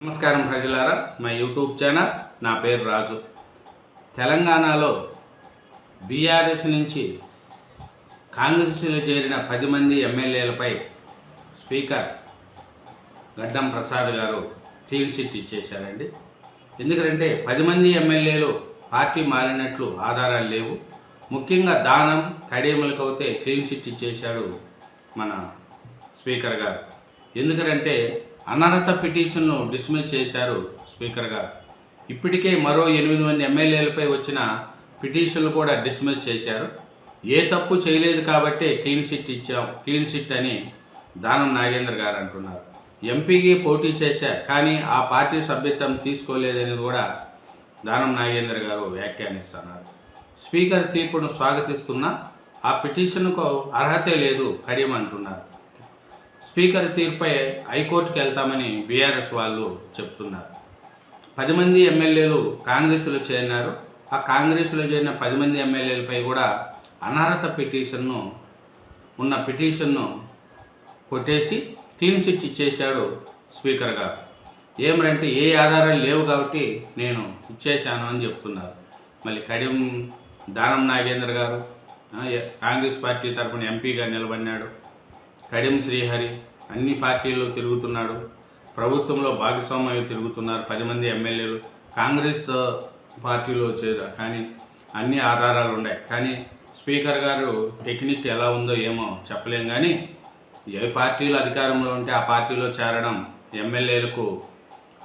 నమస్కారం ప్రజలారా, మా యూట్యూబ్ ఛానల్. నా పేరు రాజు. తెలంగాణలో బీఆర్ఎస్ నుంచి కాంగ్రెస్లో చేరిన 10 మంది ఎమ్మెల్యేలపై స్పీకర్ గడ్డం ప్రసాద్ గారు క్లీన్ చిట్ ఇచ్చేశారండి. ఎందుకంటే 10 మంది ఎమ్మెల్యేలు పార్టీ మారినట్లు ఆధారాలు లేవు. ముఖ్యంగా దానం కడియములకు అయితే క్లీన్ చిట్ ఇచ్చేశాడు మన స్పీకర్ గారు. ఎందుకంటే అనర్హత పిటిషన్ను డిస్మిస్ చేశారు స్పీకర్ గారు. ఇప్పటికే మరో 8 మంది ఎమ్మెల్యేలపై వచ్చిన పిటిషన్లు కూడా డిస్మిస్ చేశారు. ఏ తప్పు చేయలేదు కాబట్టి క్లీన్ చిట్ అని దానం నాగేంద్ర గారు అంటున్నారు. ఎంపీకి పోటీ చేశారు కానీ ఆ పార్టీ సభ్యత్వం తీసుకోలేదని కూడా దానం నాగేంద్ర గారు వ్యాఖ్యానిస్తున్నారు. స్పీకర్ తీర్పును స్వాగతిస్తున్నా ఆ పిటిషన్కు అర్హతే లేదు కడియం అంటున్నారు. స్పీకర్ తీర్పుపై హైకోర్టుకు వెళ్తామని బీఆర్ఎస్ వాళ్ళు చెప్తున్నారు. 10 మంది ఎమ్మెల్యేలు కాంగ్రెస్లో చేరినారు. ఆ కాంగ్రెస్లో చేరిన 10 మంది ఎమ్మెల్యేలపై కూడా అనర్హత పిటిషన్ను కొట్టేసి క్లీన్ చిట్ ఇచ్చేశాడు స్పీకర్ గారు. ఏమంటే ఏ ఆధారాలు లేవు కాబట్టి నేను ఇచ్చేశాను అని చెప్తున్నారు. మళ్ళీ కడియం దానం నాగేంద్ర గారు కాంగ్రెస్ పార్టీ తరఫున ఎంపీగా నిలబడినాడు. కడియం శ్రీహరి అన్ని పార్టీల్లో తిరుగుతున్నాడు. ప్రభుత్వంలో భాగస్వామ్యం తిరుగుతున్నారు. 10 మంది ఎమ్మెల్యేలు కాంగ్రెస్ పార్టీలో చేరారు కానీ అన్ని ఆధారాలు ఉన్నాయి. కానీ స్పీకర్ గారు టెక్నిక్ ఎలా ఉందో ఏమో చెప్పలేం. కానీ ఏ పార్టీలు అధికారంలో ఉంటే ఆ పార్టీలో చేరడం ఎమ్మెల్యేలకు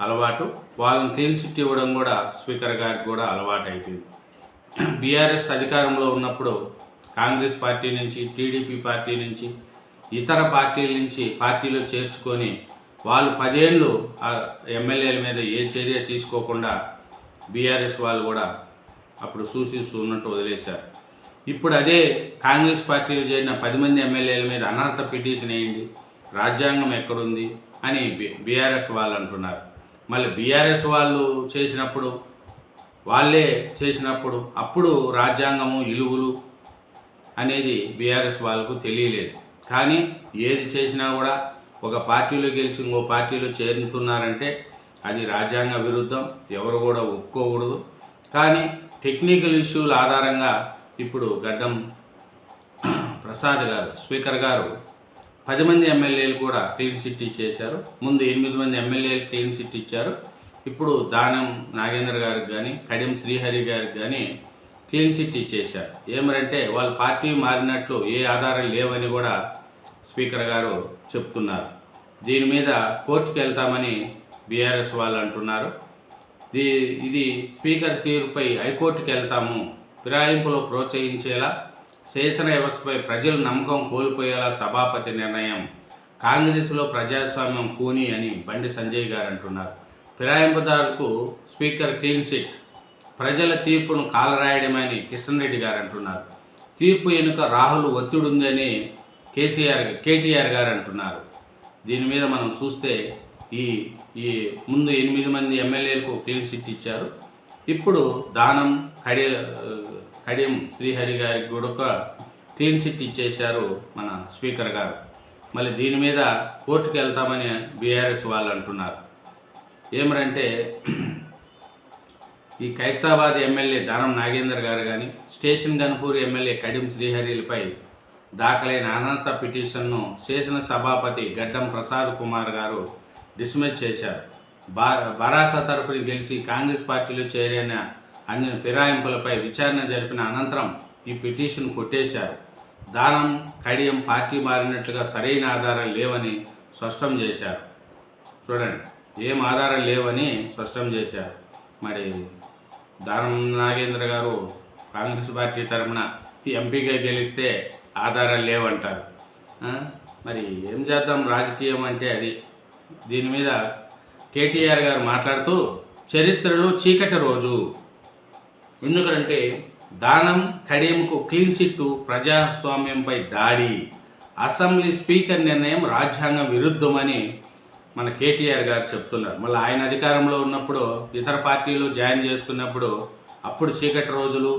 అలవాటు. వాళ్ళని క్లీన్ చిట్ ఇవ్వడం కూడా స్పీకర్ గారికి కూడా అలవాటు అయిపోయింది. బీఆర్ఎస్ అధికారంలో ఉన్నప్పుడు కాంగ్రెస్ పార్టీ నుంచి, టీడీపీ పార్టీ నుంచి, ఇతర పార్టీల నుంచి పార్టీలో చేర్చుకొని వాళ్ళు 10 ఏళ్ళు ఎమ్మెల్యేల మీద ఏ చర్య తీసుకోకుండా బీఆర్ఎస్ వాళ్ళు కూడా అప్పుడు చూసిస్తున్నట్టు వదిలేశారు. ఇప్పుడు అదే కాంగ్రెస్ పార్టీలో చేరిన 10 మంది ఎమ్మెల్యేల మీద అనర్హత పిటిషన్ వేయండి, రాజ్యాంగం ఎక్కడుంది అని బీఆర్ఎస్ వాళ్ళు అంటున్నారు. మళ్ళీ బీఆర్ఎస్ వాళ్ళు వాళ్ళే చేసినప్పుడు అప్పుడు రాజ్యాంగము విలువలు అనేది బీఆర్ఎస్ వాళ్ళకు తెలియలేదు. కానీ ఏది చేసినా కూడా ఒక పార్టీలో గెలిచి ఇంకో పార్టీలో చేరుతున్నారంటే అది రాజ్యాంగ విరుద్ధం, ఎవరు కూడా ఒప్పుకోకూడదు. కానీ టెక్నికల్ ఇష్యూల ఆధారంగా ఇప్పుడు గడ్డం ప్రసాద్ గారు స్పీకర్ గారు 10 మంది ఎమ్మెల్యేలు కూడా క్లీన్ చిట్ ఇచ్చేశారు. ముందు 8 మంది ఎమ్మెల్యేలు క్లీన్ చిట్ ఇచ్చారు. ఇప్పుడు దానం నాగేంద్ర గారికి కానీ కడియం శ్రీహరి గారికి కానీ క్లీన్ చిట్ ఇచ్చేశారు. ఏమంటే వాళ్ళు పార్టీ మారినట్లు ఏ ఆధారాలు లేవని కూడా స్పీకర్ గారు చెప్తున్నారు. దీని మీద కోర్టుకు వెళ్తామని బీఆర్ఎస్ వాళ్ళు అంటున్నారు. ఇది స్పీకర్ తీరుపై హైకోర్టుకు వెళ్తాము, ఫిరాయింపులో ప్రోత్సహించేలా శాసన వ్యవస్థపై ప్రజలు నమ్మకం కోల్పోయేలా సభాపతి నిర్ణయం, కాంగ్రెస్లో ప్రజాస్వామ్యం కూని అని బండి సంజయ్ గారు అంటున్నారు. ఫిరాయింపుదారులకు స్పీకర్ క్లీన్ చిట్, ప్రజల తీర్పును కాలరాయడమని కిషన్ రెడ్డి గారు అంటున్నారు. తీర్పు వెనుక రాహుల్ ఒత్తిడి ఉందని కేటీఆర్ గారు అంటున్నారు. దీని మీద మనం చూస్తే ఈ ముందు 8 మంది ఎమ్మెల్యేలకు క్లీన్ చిట్ ఇచ్చారు. ఇప్పుడు దానం కడియం శ్రీహరి గారికి కూడా క్లీన్ చిట్ ఇచ్చేశారు మన స్పీకర్ గారు. మళ్ళీ దీని మీద కోర్టుకు వెళ్తామని బీఆర్ఎస్ వాళ్ళు అంటున్నారు. ఏమంటే ఈ ఖైరతాబాద్ ఎమ్మెల్యే దానం నాగేంద్ర గారు కానీ స్టేషన్ గన్పూర్ ఎమ్మెల్యే కడియం శ్రీహరిలపై దాఖలైన అనర్హత పిటిషన్ను శాసన సభాపతి గడ్డం ప్రసాద్ కుమార్ గారు డిస్మిస్ చేశారు. బరాస తరపున గెలిచి కాంగ్రెస్ పార్టీలో చేరిన అందిన ఫిరాయింపులపై విచారణ జరిపిన అనంతరం ఈ పిటిషన్ కొట్టేశారు. దానం కడియం పార్టీ మారినట్లుగా సరైన ఆధారాలు లేవని స్పష్టం చేశారు. చూడండి, ఏం ఆధారాలు లేవని స్పష్టం చేశారు. మరి దానం నాగేంద్ర గారు కాంగ్రెస్ పార్టీ తరఫున ఎంపీగా గెలిస్తే ఆధారాలు లేవంటారు. మరి ఏం చేద్దాం, రాజకీయం అంటే అది. దీని మీద కేటీఆర్ గారు మాట్లాడుతూ చరిత్రలో చీకటి రోజు, ఎందుకంటే దానం కడియంకు క్లీన్ చిట్టు, ప్రజాస్వామ్యంపై దాడి, అసెంబ్లీ స్పీకర్ నిర్ణయం రాజ్యాంగం విరుద్ధమని మన కేటీఆర్ గారు చెప్తున్నారు. మళ్ళీ ఆయన అధికారంలో ఉన్నప్పుడు ఇతర పార్టీలు జాయిన్ చేసుకున్నప్పుడు అప్పుడు చీకటి రోజులు,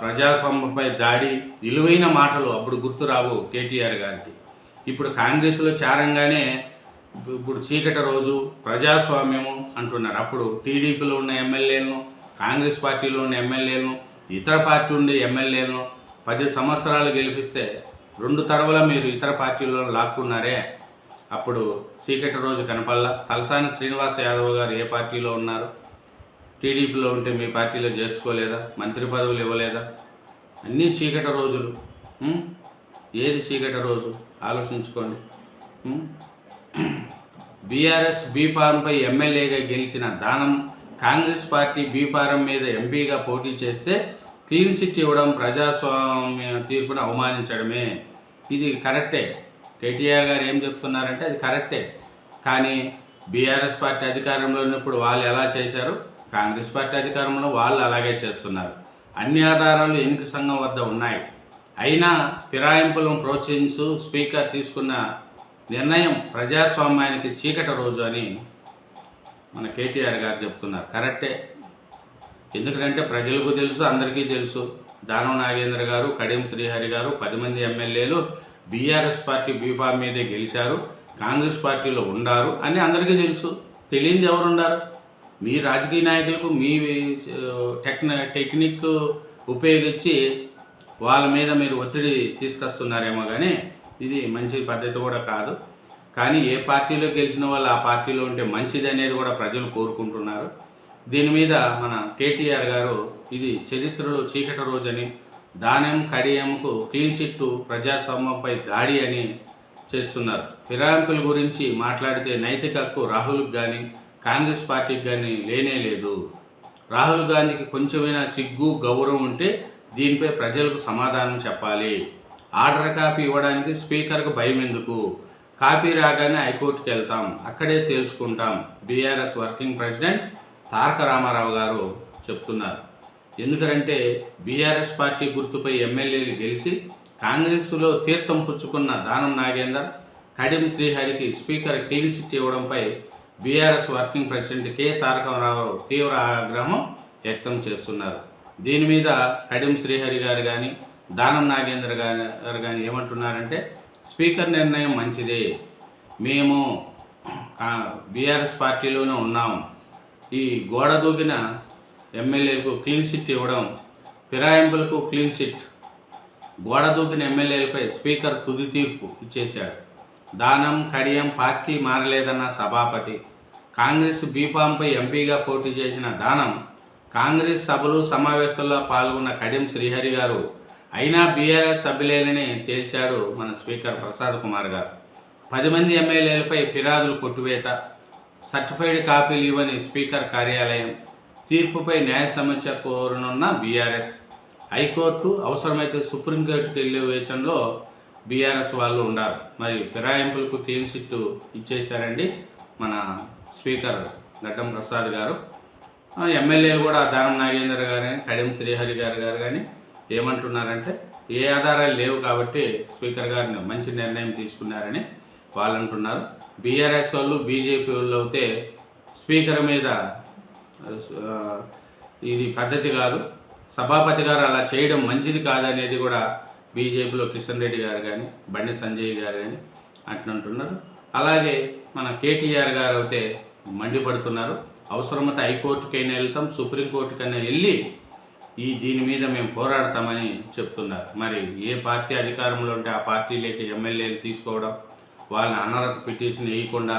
ప్రజాస్వామ్యంపై దాడి, విలువైన మాటలు అప్పుడు గుర్తురావు కేటీఆర్ గారికి. ఇప్పుడు కాంగ్రెస్లో చేరంగానే ఇప్పుడు చీకటి రోజు ప్రజాస్వామ్యము అంటున్నారు. అప్పుడు టీడీపీలో ఉన్న ఎమ్మెల్యేలను, కాంగ్రెస్ పార్టీలో ఉన్న ఎమ్మెల్యేలను, ఇతర పార్టీ ఉండే ఎమ్మెల్యేలను 10 సంవత్సరాలు గెలిపిస్తే 2 తడవల మీరు ఇతర పార్టీల్లో లాక్కున్నారే. అప్పుడు చీకటి రోజు కనపల్లా. తలసాని శ్రీనివాస్ యాదవ్ గారు ఏ పార్టీలో ఉన్నారు? టీడీపీలో ఉంటే మీ పార్టీలో చేర్చుకోలేదా? మంత్రి పదవులు ఇవ్వలేదా? అన్నీ చీకటి రోజులు. ఏది చీకటి రోజు ఆలోచించుకోండి. బీఆర్ఎస్ బీఫారంపై ఎమ్మెల్యేగా గెలిచిన దానం కాంగ్రెస్ పార్టీ బీఫారం మీద ఎంపీగా పోటీ చేస్తే క్లీన్ చిట్ ఇవ్వడం ప్రజాస్వామ్య తీర్పును అవమానించడమే. ఇది కరెక్టే. కేటీఆర్ గారు ఏం చెప్తున్నారంటే అది కరెక్టే. కానీ బీఆర్ఎస్ పార్టీ అధికారంలో ఉన్నప్పుడు వాళ్ళు ఎలా చేశారు, కాంగ్రెస్ పార్టీ అధికారంలో వాళ్ళు అలాగే చేస్తున్నారు. అన్ని ఆధారాలు ఎన్నిక సంఘం వద్ద ఉన్నాయి. అయినా ఫిరాయింపులను ప్రోత్సహించు స్పీకర్ తీసుకున్న నిర్ణయం ప్రజాస్వామ్యానికి చీకటి రోజు అని మన కేటీఆర్ గారు చెప్తున్నారు. కరెక్టే. ఎందుకంటే ప్రజలకు తెలుసు, అందరికీ తెలుసు. దానం నాగేంద్ర గారు, కడియం శ్రీహరి గారు 10 మంది ఎమ్మెల్యేలు బీఆర్ఎస్ పార్టీ బీఫామ్ మీదే గెలిచారు, కాంగ్రెస్ పార్టీలో ఉండారు అని అందరికీ తెలుసు. తెలియనిది ఎవరు ఉండారు? మీ రాజకీయ నాయకులకు మీ టెక్నిక్ ఉపయోగించి వాళ్ళ మీద మీరు ఒత్తిడి తీసుకొస్తున్నారేమో, కానీ ఇది మంచి పద్ధతి కూడా కాదు. కానీ ఏ పార్టీలో గెలిచిన వాళ్ళు ఆ పార్టీలో ఉంటే మంచిది అనేది కూడా ప్రజలు కోరుకుంటున్నారు. దీని మీద మన కేటీఆర్ గారు ఇది చరిత్రలో చీకటి రోజని, దానం కడియంకు క్లీన్ చిట్టు ప్రజాస్వామ్యంపై దాడి అని చేస్తున్నారు. ఫిరాయింపుల గురించి మాట్లాడితే నైతిక హక్కు రాహుల్కి కానీ కాంగ్రెస్ పార్టీకి కానీ లేనే లేదు. రాహుల్ గాంధీకి కొంచెమైనా సిగ్గు గౌరవం ఉంటే దీనిపై ప్రజలకు సమాధానం చెప్పాలి. ఆర్డర్ కాపీ ఇవ్వడానికి స్పీకర్కు భయం ఎందుకు? కాపీ రాగానే హైకోర్టుకి వెళ్తాం, అక్కడే తేల్చుకుంటాం. బీఆర్ఎస్ వర్కింగ్ ప్రెసిడెంట్ తారక రామారావు గారు చెప్తున్నారు. ఎందుకంటే బీఆర్ఎస్ పార్టీ గుర్తుపై ఎమ్మెల్యేలు గెలిచి కాంగ్రెస్లో తీర్థం పుచ్చుకున్న దానం నాగేందర్, కడియం శ్రీహరికి స్పీకర్ క్లీన్ చిట్ ఇవ్వడంపై BRS working president K Taraka Rama Rao తీవ్ర ఆగ్రహం వ్యక్తం చేస్తున్నారు. దీని మీద కడియం శ్రీహరి గారు కానీ దానం నాగేంద్ర గారు కానీ ఏమంటున్నారంటే స్పీకర్ నిర్ణయం మంచిదే, మేము బీఆర్ఎస్ పార్టీలోనే ఉన్నాము. ఈ గోడ దూకిన ఎమ్మెల్యేలకు క్లీన్ చిట్ ఇవ్వడం, ఫిరాయింపులకు క్లీన్ చిట్, గోడ దూకిన ఎమ్మెల్యేలపై స్పీకర్ తుది తీర్పు ఇచ్చేశాడు. దానం కడియం పార్టీ మారలేదన్న సభాపతి, కాంగ్రెస్ బీఫామ్పై ఎంపీగా పోటీ చేసిన దానం కాంగ్రెస్ సభలు సమావేశాల్లో పాల్గొన్న కడియం శ్రీహరి గారు అయినా బీఆర్ఎస్ సభ్యులేనని తేల్చాడు మన స్పీకర్ ప్రసాద్ కుమార్ గారు. 10 మంది ఎమ్మెల్యేలపై ఫిర్యాదులు కొట్టివేత, సర్టిఫైడ్ కాపీలు ఇవ్వని స్పీకర్ కార్యాలయం, తీర్పుపై న్యాయ సమీక్ష కోరనున్న బీఆర్ఎస్, హైకోర్టు అవసరమైతే సుప్రీంకోర్టుకు వెళ్ళే వేచనలో బీఆర్ఎస్ వాళ్ళు ఉన్నారు. మరి ఫిరాయింపులకు క్లీన్ చిట్ ఇచ్చేశారండి మన స్పీకర్ గడ్డం ప్రసాద్ గారు. ఎమ్మెల్యేలు కూడా దానం నాగేంద్ర గారు కానీ కడియం శ్రీహరి గారు కానీ ఏమంటున్నారంటే ఏ ఆధారాలు లేవు కాబట్టి స్పీకర్ గారిని మంచి నిర్ణయం తీసుకున్నారని వాళ్ళు అంటున్నారు. బీఆర్ఎస్ వాళ్ళు బీజేపీ వాళ్ళు అయితే స్పీకర్ మీద ఇది పద్ధతి కాదు, సభాపతి గారు అలా చేయడం మంచిది కాదనేది కూడా బీజేపీలో కిషన్ రెడ్డి గారు కానీ బండి సంజయ్ గారు కానీ అంటున్నారు. అలాగే మన కేటీఆర్ గారు అయితే మండిపడుతున్నారు. అవసరమైతే హైకోర్టుకైనా వెళ్తాం, సుప్రీంకోర్టుకైనా వెళ్ళి దీని మీద మేము పోరాడతామని చెప్తున్నారు. మరి ఏ పార్టీ అధికారంలో ఉంటే ఆ పార్టీలోకి ఎమ్మెల్యేలు తీసుకోవడం, వాళ్ళని అనర్హత పిటిషన్ వేయకుండా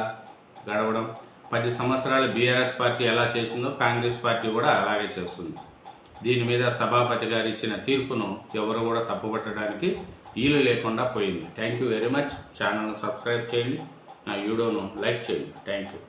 గడవడం, 10 సంవత్సరాలు బీఆర్ఎస్ పార్టీ ఎలా చేసిందో కాంగ్రెస్ పార్టీ కూడా అలాగే చేస్తుంది. దీని మీద సభాపతి గారు ఇచ్చిన తీర్పును ఎవరు కూడా తప్పుపట్టడానికి వీలు లేకుండా పోయింది. Thank you very much. ఛానల్ను సబ్స్క్రైబ్ చేయండి, నా వీడియోను లైక్ చేయండి. Thank you.